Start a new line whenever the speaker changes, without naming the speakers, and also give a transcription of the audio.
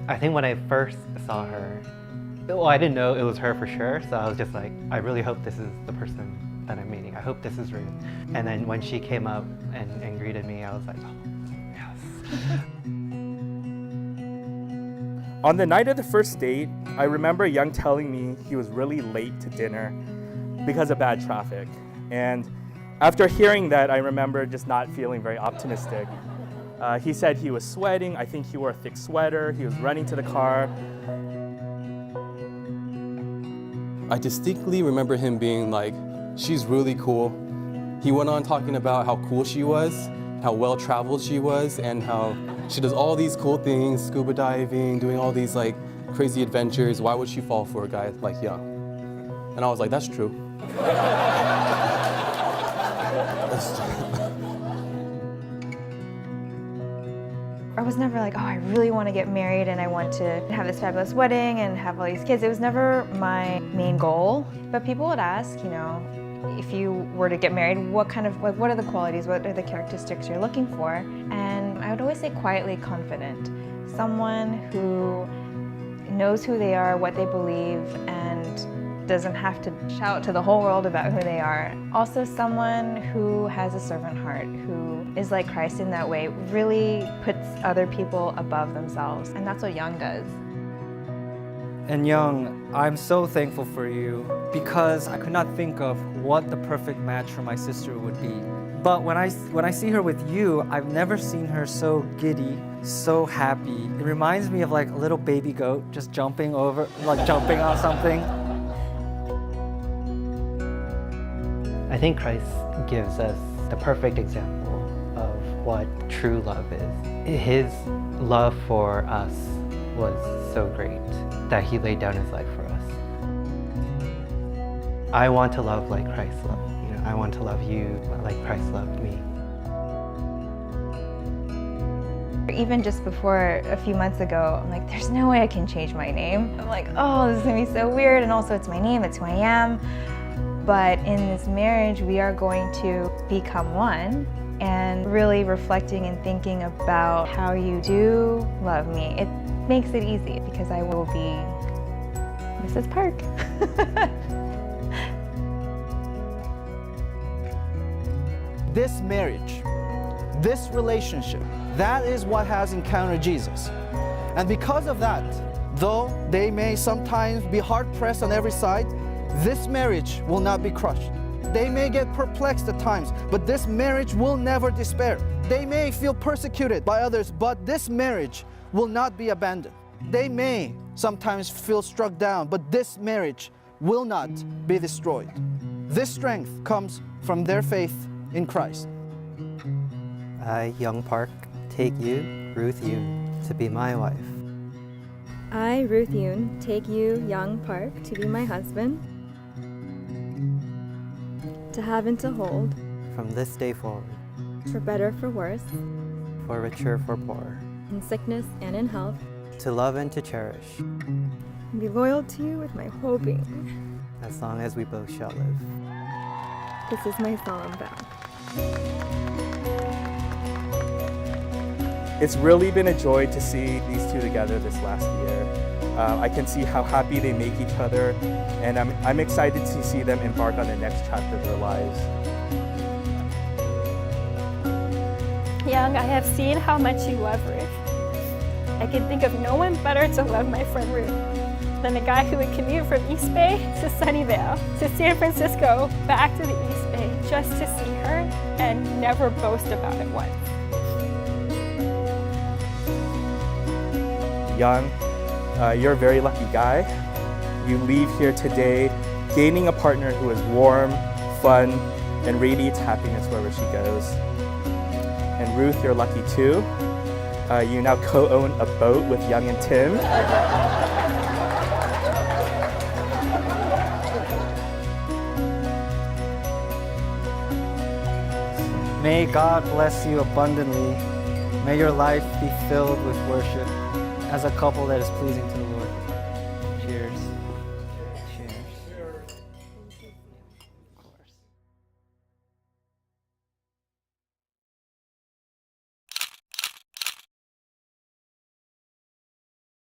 I think when I first saw her, well, I didn't know it was her for sure, so I was just like, I really hope this is the person that I'm meeting. I hope this is Ruth. And then when she came up and greeted me, I was like, oh, yes.
On the night of the first date, I remember Young telling me he was really late to dinner because of bad traffic. And after hearing that, I remember just not feeling very optimistic. He said he was sweating. I think he wore a thick sweater. He was running to the car.
I distinctly remember him being like, she's really cool. He went on talking about how cool she was, how well-traveled she was, and how she does all these cool things, scuba diving, doing all these like crazy adventures. Why would she fall for a guy like Young? And I was like, that's true. That's true.
I was never like, oh, I really want to get married and I want to have this fabulous wedding and have all these kids. It was never my main goal. But people would ask, you know, if you were to get married, what are the qualities, what are the characteristics you're looking for? And I would always say quietly confident. Someone who knows who they are, what they believe, and doesn't have to shout to the whole world about who they are. Also someone who has a servant heart, who is like Christ in that way, really puts other people above themselves. And that's what Young does.
And Young, I'm so thankful for you because I could not think of what the perfect match for my sister would be. But when I see her with you, I've never seen her so giddy, so happy. It reminds me of like a little baby goat just jumping on something.
I think Christ gives us the perfect example of what true love is. His love for us was so great that he laid down his life for us. I want to love like Christ loved. You know, I want to love you like Christ loved me.
Even just before a few months ago, I'm like, there's no way I can change my name. I'm like, oh, this is gonna be so weird, and also it's my name, it's who I am. But in this marriage, we are going to become one, and really reflecting and thinking about how you do love me. It makes it easy because I will be Mrs. Park.
This marriage, this relationship, that is what has encountered Jesus. And because of that, though they may sometimes be hard-pressed on every side, this marriage will not be crushed. They may get perplexed at times, but this marriage will never despair. They may feel persecuted by others, but this marriage will not be abandoned. They may sometimes feel struck down, but this marriage will not be destroyed. This strength comes from their faith in Christ.
I, Young Park, take you, Ruth Yoon, to be my wife.
I, Ruth Yoon, take you, Young Park, to be my husband, to have and to hold,
from this day forward,
for better, for worse,
for richer, for poorer,
in sickness and in health,
to love and to cherish,
and be loyal to you with my whole being,
as long as we both shall live.
This is my solemn vow.
It's really been a joy to see these two together this last year. I can see how happy they make each other, and I'm excited to see them embark on the next chapter of their lives.
Young, I have seen how much you love Ruth. I can think of no one better to love my friend Ruth than a guy who would commute from East Bay to Sunnyvale to San Francisco back to the East Bay just to see her and never boast about it once.
Young, you're a very lucky guy. You leave here today gaining a partner who is warm, fun, and radiates happiness wherever she goes. And Ruth, you're lucky too. You now co-own a boat with Young and Tim.
May God bless you abundantly. May your life be filled with worship as a couple that is pleasing to the